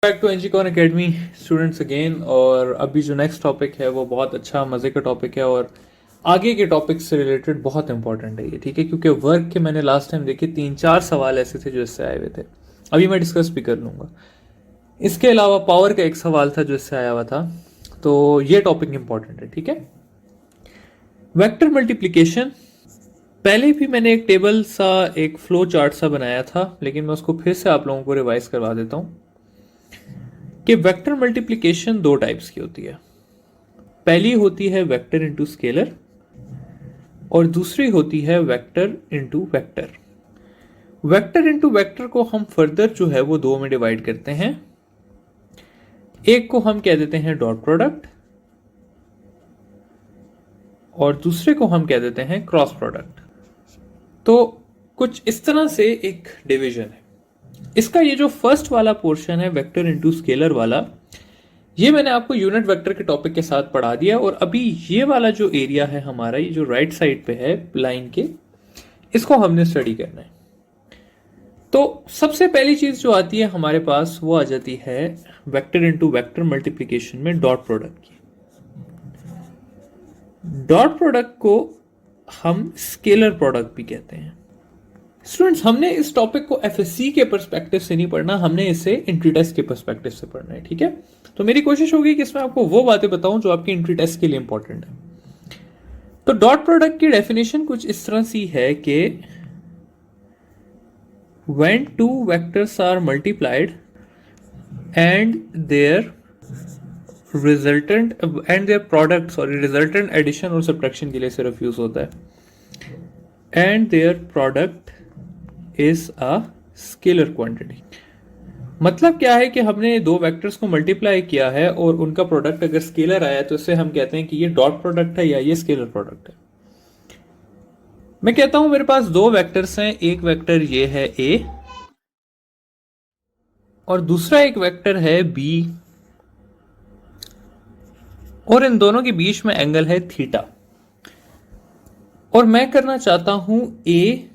Back to NGCon academy students again. और अभी जो नेक्स्ट टॉपिक है वो बहुत अच्छा मज़े का टॉपिक है और आगे के टॉपिक से रिलेटेड बहुत इंपॉर्टेंट है ये, ठीक है। क्योंकि वर्क के मैंने लास्ट टाइम देखे 3-4 सवाल ऐसे थे जो इससे आए हुए थे, अभी मैं डिस्कस भी कर लूँगा। इसके अलावा पावर का एक सवाल था जो इससे आया हुआ था, तो ये टॉपिक इंपॉर्टेंट है, ठीक है। वेक्टर मल्टीप्लिकेशन, पहले भी मैंने एक टेबल सा एक फ्लो चार्ट सा बनाया था, लेकिन मैं उसको फिर से आप लोगों को रिवाइज करवा देता हूँ कि वेक्टर मल्टीप्लिकेशन दो टाइप्स की होती है। पहली होती है वेक्टर इंटू स्केलर और दूसरी होती है vector into vector. Vector into vector को हम फर्दर जो है वो दो में डिवाइड करते हैं। एक को हम कह देते हैं डॉट प्रोडक्ट और दूसरे को हम कह देते हैं क्रॉस प्रोडक्ट। तो कुछ इस तरह से एक डिवीजन है इसका। ये जो फर्स्ट वाला पोर्शन है वेक्टर इंटू स्केलर वाला, ये मैंने आपको यूनिट वेक्टर के टॉपिक के साथ पढ़ा दिया। और अभी ये वाला जो एरिया है हमारा, ये जो राइट साइड पे है लाइन के, इसको हमने स्टडी करना है। तो सबसे पहली चीज जो आती है हमारे पास वो आ जाती है वेक्टर इंटू वेक्टर मल्टीप्लीकेशन में डॉट प्रोडक्ट की। डॉट प्रोडक्ट को हम स्केलर प्रोडक्ट भी कहते हैं। स्टूडेंट्स, हमने इस टॉपिक को एफएससी के पर्सपेक्टिव से नहीं पढ़ना, हमने इसे एंट्री टेस्ट के पर्सपेक्टिव से पढ़ना है, ठीक है। तो मेरी कोशिश होगी कि इसमें आपको वो बातें बताऊं जो आपकी एंट्री टेस्ट के लिए इंपॉर्टेंट है। तो डॉट प्रोडक्ट की डेफिनेशन कुछ इस तरह सी है कि when two vectors are multiplied and their resultant addition और सब्ट्रैक्शन के लिए सिर्फ यूज होता है, and their product is a scalar quantity. मतलब क्या है कि हमने दो वेक्टर्स को मल्टीप्लाई किया है और उनका प्रोडक्ट अगर स्केलर आया तो इससे हम कहते हैं कि ये डॉट प्रोडक्ट है या ये स्केलर प्रोडक्ट है। मैं कहता हूं मेरे पास दो वेक्टर्स हैं, एक वेक्टर ये है ए और दूसरा एक वेक्टर है बी, और इन दोनों के बीच में एंगल है थीटा। और मैं करना चाहता हूं ए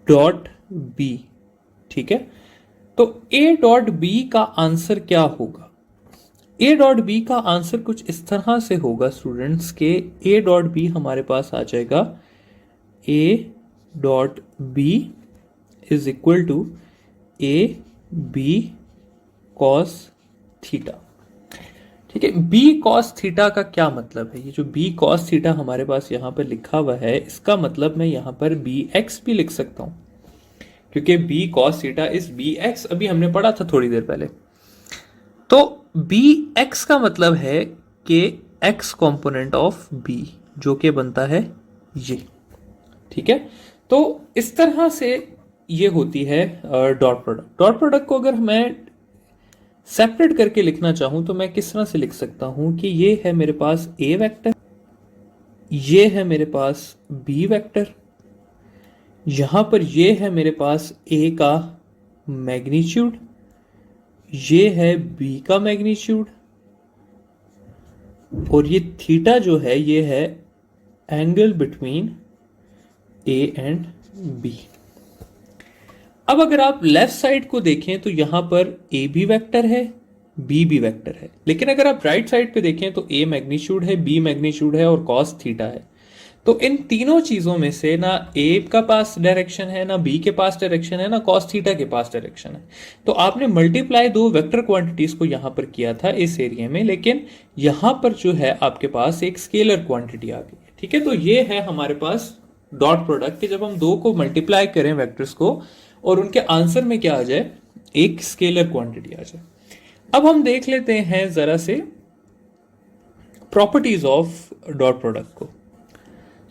डॉट बी, ठीक है। तो ए डॉट बी का आंसर क्या होगा? ए डॉट बी का आंसर कुछ इस तरह से होगा स्टूडेंट्स के ए डॉट बी हमारे पास आ जाएगा A dot B is equal to A B cos theta, ठीक है। बी कॉस थीटा का क्या मतलब है? ये जो बी कॉस थीटा हमारे पास यहां पर लिखा हुआ है, इसका मतलब मैं यहां पर बी एक्स भी लिख सकता हूं, क्योंकि B cos theta is B X, अभी हमने पढ़ा था थोड़ी देर पहले। तो बी एक्स का मतलब है कि एक्स कॉम्पोनेंट ऑफ बी, जो कि बनता है ये, ठीक है। तो इस तरह से ये होती है डॉट प्रोडक्ट। डॉट प्रोडक्ट को अगर मैं सेपरेट करके लिखना चाहूं तो मैं किस तरह से लिख सकता हूं कि ये है मेरे पास ए वेक्टर, ये है मेरे पास बी वेक्टर, यहां पर ये है मेरे पास ए का मैग्नीट्यूड, ये है बी का मैग्नीट्यूड, और ये थीटा जो है ये है angle between A and B. अब अगर आप लेफ्ट साइड को देखें तो यहां पर ए भी वेक्टर है, बी भी वेक्टर है, लेकिन अगर आप राइट साइड पे देखें तो ए मैग्नीट्यूड है, बी मैग्नीट्यूड है और कॉस थीटा है। तो इन तीनों चीजों में से ना ए का पास डायरेक्शन है, ना बी के पास डायरेक्शन है, ना कॉस थीटा के पास डायरेक्शन है। तो आपने मल्टीप्लाई दो वेक्टर क्वांटिटीज को यहां पर किया था इस एरिया में, लेकिन यहां पर जो है आपके पास एक स्केलर क्वांटिटी आ गई, ठीक है। तो ये है हमारे पास डॉट प्रोडक्ट कि जब हम दो को मल्टीप्लाई करें वेक्टर्स को और उनके आंसर में क्या आ जाए, एक स्केलर क्वांटिटी आ जाए। अब हम देख लेते हैं जरा से प्रॉपर्टीज ऑफ डॉट प्रोडक्ट को।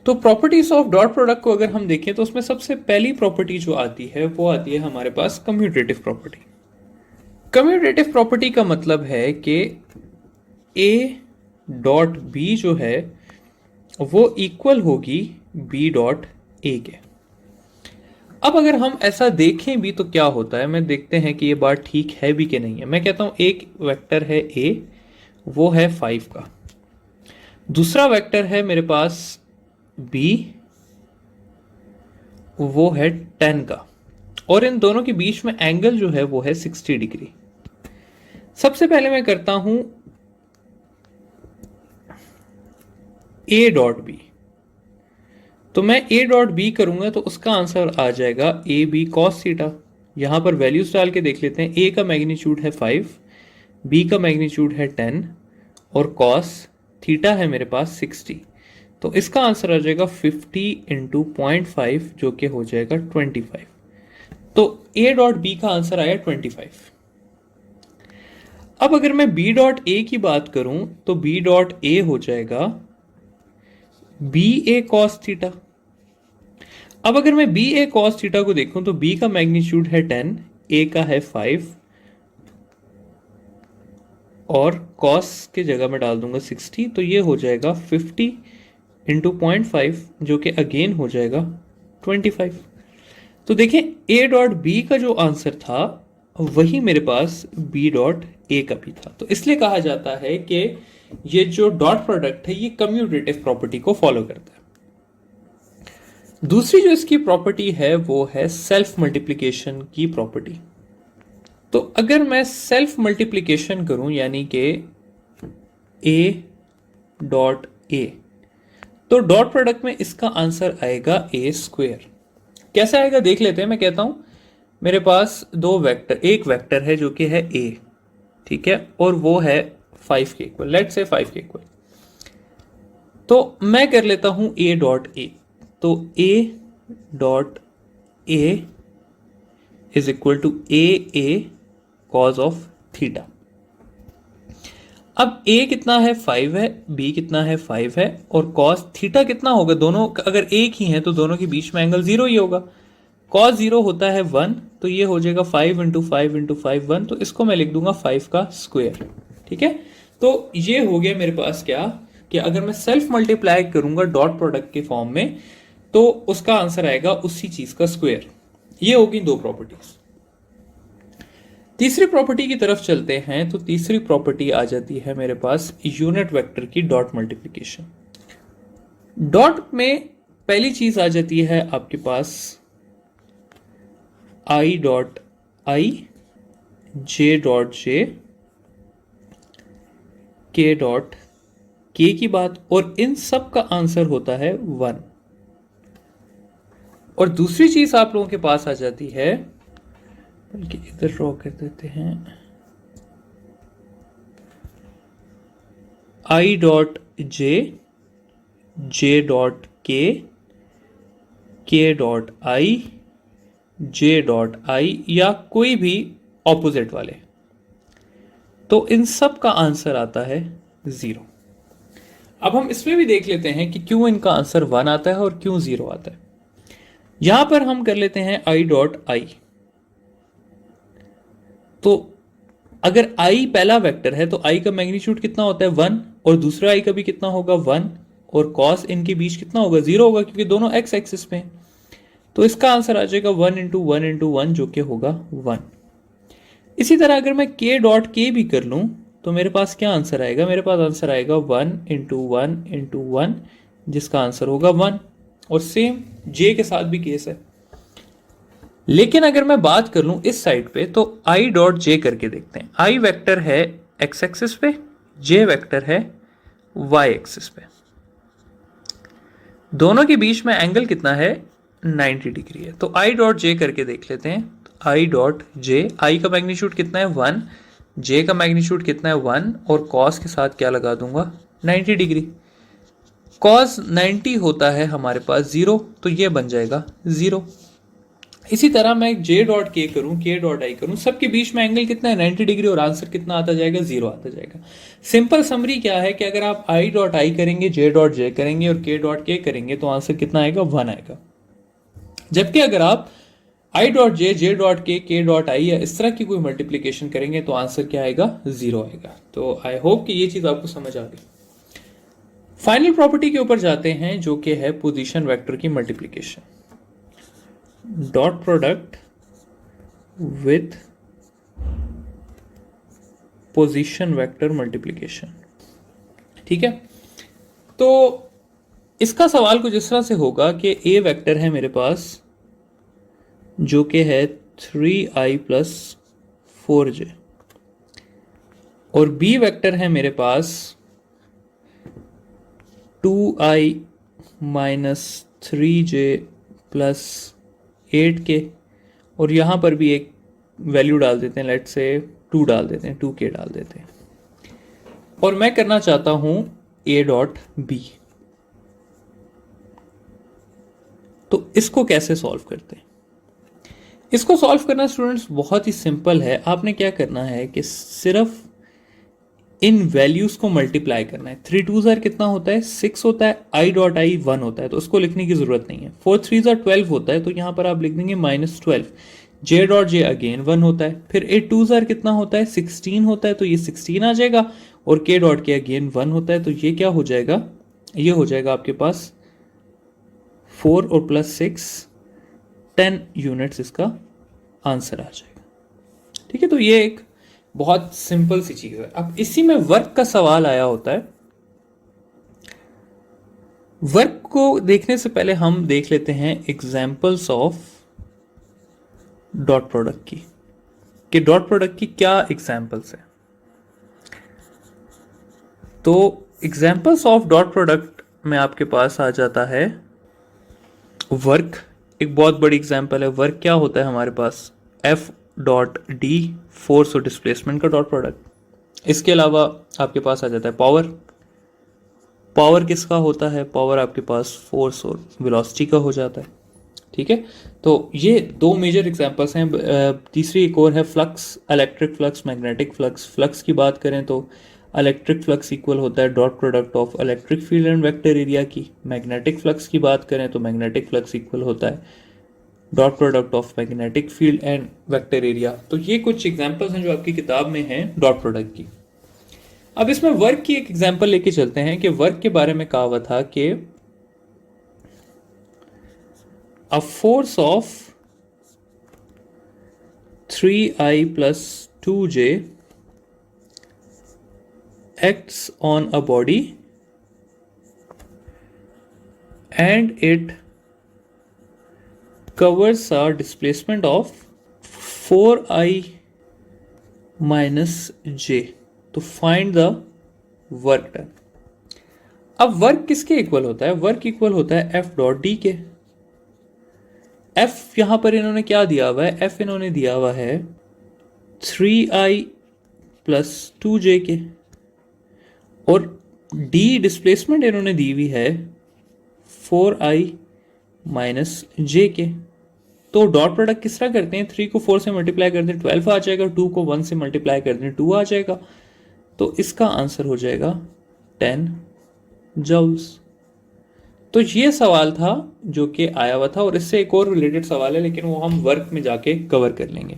तो प्रॉपर्टीज ऑफ डॉट प्रोडक्ट को अगर हम देखें तो उसमें सबसे पहली प्रॉपर्टी जो आती है वो आती है हमारे पास कम्यूटेटिव प्रॉपर्टी। कम्यूटेटिव प्रॉपर्टी का मतलब है कि ए डॉट बी जो है वो इक्वल होगी बी डॉट ए के। अब अगर हम ऐसा देखें भी तो क्या होता है, मैं देखते हैं कि ये बात ठीक है भी कि नहीं है। मैं कहता हूं एक वेक्टर है ए, वो है 5 का, दूसरा वेक्टर है मेरे पास बी, वो है 10 का, और इन दोनों के बीच में एंगल जो है वो है 60 डिग्री। सबसे पहले मैं करता हूं ए डॉट बी। तो मैं ए डॉट बी करूंगा तो उसका आंसर आ जाएगा ए बी कॉस थीटा। यहां पर वैल्यूज डाल के देख लेते हैं। ए का मैग्नीट्यूड है 5, बी का मैग्नीट्यूड है 10 और कॉस थीटा है मेरे पास 60। तो इसका आंसर आ जाएगा 50 इंटू 0.5 जो कि हो जाएगा 25। तो ए डॉट बी का आंसर आया 25। अब अगर मैं बी डॉट ए की बात करूं तो बी डॉट ए हो जाएगा बी ए कॉस थीटा। अब अगर मैं बी ए कॉस थीटा को देखूं तो बी का मैग्नीट्यूड है 10, ए का है 5 और कॉस के जगह में डाल दूंगा 60। तो ये हो जाएगा 50 इंटू 0.5 जो कि अगेन हो जाएगा 25। तो देखें ए डॉट बी का जो आंसर था वही मेरे पास बी डॉट ए का भी था। तो इसलिए कहा जाता है कि ये जो डॉट प्रोडक्ट है ये कम्यूटेटिव प्रॉपर्टी को फॉलो करता है। दूसरी जो इसकी प्रॉपर्टी है वो है सेल्फ मल्टीप्लिकेशन की प्रॉपर्टी। तो अगर मैं सेल्फ मल्टीप्लिकेशन करूं यानी कि ए डॉट ए, तो डॉट प्रोडक्ट में इसका आंसर आएगा ए स्क्वेयर। कैसे आएगा देख लेते हैं। मैं कहता हूं मेरे पास दो वेक्टर, एक वेक्टर है जो कि है ए, ठीक है, और वो है 5 के इक्वल, लेट्स से 5 के इक्वल। तो मैं कर लेता हूं ए डॉट ए। तो A dot A is equal to A cos of theta. अब a कितना है 5 है, b कितना है 5 है और cos थीटा कितना होगा, दोनों अगर एक ही हैं तो दोनों के बीच में एंगल 0 ही होगा। cos 0 होता है 1, तो ये हो जाएगा 5 इंटू 5 इंटू 5 1, तो इसको मैं लिख दूंगा 5 का स्क्वायर। ठीक है, तो ये हो गया मेरे पास क्या कि अगर मैं सेल्फ मल्टीप्लाई करूंगा डॉट प्रोडक्ट के फॉर्म में तो उसका आंसर आएगा उसी चीज का स्क्वायर। ये होगी दो प्रॉपर्टीज। तीसरी प्रॉपर्टी की तरफ चलते हैं। तो तीसरी प्रॉपर्टी आ जाती है मेरे पास यूनिट वेक्टर की डॉट मल्टीप्लिकेशन। डॉट में पहली चीज आ जाती है आपके पास I dot I, J dot J, के डॉट के की बात, और इन सब का आंसर होता है 1। और दूसरी चीज आप लोगों के पास आ जाती है, बल्कि इधर ड्रॉ कर देते हैं, I dot J, J dot K dot I, J dot I, या कोई भी ऑपोजिट वाले। तो इन सब का आंसर आता है 0। अब हम इसमें भी देख लेते हैं कि क्यों इनका आंसर 1 आता है और क्यों 0 आता है। यहां पर हम कर लेते हैं आई डॉट आई। तो अगर i पहला वेक्टर है तो i का मैग्नीट्यूड कितना होता है 1, और दूसरा i का भी कितना होगा 1, और cos इनके बीच कितना होगा 0 होगा क्योंकि दोनों x एक्सिस पे हैं। तो इसका आंसर आ जाएगा 1 इंटू 1 इंटू 1 जो कि होगा 1। इसी तरह अगर मैं k डॉट के भी कर लूं तो मेरे पास क्या आंसर आएगा, मेरे पास आंसर आएगा 1 इंटू 1 इंटू 1 जिसका आंसर होगा 1। और सेम j के साथ भी केस है। लेकिन अगर मैं बात कर लूं इस साइड पे तो आई डॉट जे करके देखते हैं। आई वेक्टर है एक्स एक्सिस पे, जे वेक्टर है वाई एक्सिस पे। दोनों के बीच में एंगल कितना है 90 डिग्री है। तो आई डॉट जे करके देख लेते हैं। आई डॉट जे, आई का मैग्नीट्यूड कितना है 1, जे का मैग्नीट्यूड कितना है 1, और कॉस के साथ क्या लगा दूंगा 90 डिग्री। कॉस 90 होता है हमारे पास 0, तो ये बन जाएगा 0। इसी तरह मैं जे डॉट के करूं, के डॉट आई करूं, सबके बीच में एंगल कितना है 90 डिग्री, और आंसर कितना आता जाएगा 0 आता जाएगा। सिंपल समरी क्या है कि अगर आप आई डॉट आई करेंगे, जे डॉट जे करेंगे और के डॉट के करेंगे तो आंसर कितना आएगा 1 आएगा। जबकि अगर आप आई dot J, J dot K dot I या इस तरह की कोई मल्टीप्लीकेशन करेंगे तो आंसर क्या आएगा 0 आएगा। तो आई होप कि ये चीज आपको समझ आ गई। फाइनल प्रॉपर्टी के ऊपर जाते हैं जो कि है पोजीशन वेक्टर की multiplication. Dot product with position vector multiplication. ठीक है, तो इसका सवाल कुछ इस तरह से होगा कि ए वेक्टर है मेरे पास जो कि है 3i + 4j, और बी वेक्टर है मेरे पास 2i minus 3j plus 8k, और यहां पर भी एक वैल्यू डाल देते हैं, लेट से 2 डाल देते हैं, 2k डाल देते हैं, और मैं करना चाहता हूं a डॉट बी। तो इसको कैसे सॉल्व करते हैं? इसको सॉल्व करना स्टूडेंट्स बहुत ही सिंपल है। आपने क्या करना है कि सिर्फ इन वैल्यूज को मल्टीप्लाई करना है। 3 2 जार कितना होता है? 6 होता है। आई डॉट आई 1 होता है, तो उसको लिखने की जरूरत नहीं है। 4 3 जार 12 होता है, तो यहां पर आप लिख देंगे -12। जे डॉट जे अगेन 1 होता है। फिर 8 2 जार कितना होता है? 16 होता है, तो ये 16 आ जाएगा। और के डॉट के अगेन 1 होता है, तो ये क्या हो जाएगा? ये हो जाएगा आपके पास 4 और प्लस 6 10 यूनिट्स, इसका आंसर आ जाएगा। ठीक है, तो ये एक बहुत सिंपल सी चीज है। अब इसी में वर्क का सवाल आया होता है। वर्क को देखने से पहले हम देख लेते हैं एग्जाम्पल्स ऑफ डॉट प्रोडक्ट की, कि डॉट प्रोडक्ट की क्या एग्जाम्पल्स है। तो एग्जाम्पल्स ऑफ डॉट प्रोडक्ट में आपके पास आ जाता है वर्क, एक बहुत बड़ी एग्जाम्पल है। वर्क क्या होता है हमारे पास? एफ डॉट डी, फोर्स और डिस्प्लेसमेंट का डॉट प्रोडक्ट। इसके अलावा आपके पास आ जाता है पावर। पावर किसका होता है? पावर आपके पास फोर्स और वेलोसिटी का हो जाता है। ठीक है, तो ये दो मेजर एग्जांपल्स हैं। तीसरी एक और है flux, electric flux, magnetic flux. Flux की बात करें तो इलेक्ट्रिक फ्लक्स इक्वल होता है dot product of electric field and vector area की। मैग्नेटिक फ्लक्स की बात करें तो मैग्नेटिक फ्लक्स इक्वल होता है dot product of magnetic field and vector area. तो ये कुछ एग्जांपल्स हैं जो आपकी किताब में हैं डॉट प्रोडक्ट की। अब इसमें वर्क की एक एग्जांपल लेके चलते हैं कि वर्क के बारे में कहा हुआ था कि a force of 3i plus 2j acts on a body and it covers a displacement of 4i minus j to find the work done। अब वर्क किसके इक्वल होता है? वर्क इक्वल होता है एफ डॉट डी के। F यहां पर इन्होंने क्या दिया हुआ है? एफ इन्होंने दिया हुआ है 3i प्लस 2j के, और डी डिस्प्लेसमेंट इन्होंने दी हुई है 4i माइनस जे के। तो डॉट प्रोडक्ट किस तरह करते हैं? 3 को 4 से मल्टीप्लाई कर दें 12 आ जाएगा, 2 को 1 से मल्टीप्लाई कर दें 2 आ जाएगा। तो इसका आंसर हो जाएगा 10 जूल्स। तो ये सवाल था जो कि आया हुआ था, और इससे एक और रिलेटेड सवाल है, लेकिन वो हम वर्क में जाके कवर कर लेंगे।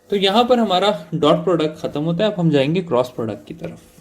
तो यहां पर हमारा डॉट प्रोडक्ट खत्म होता है। अब हम जाएंगे क्रॉस प्रोडक्ट की तरफ।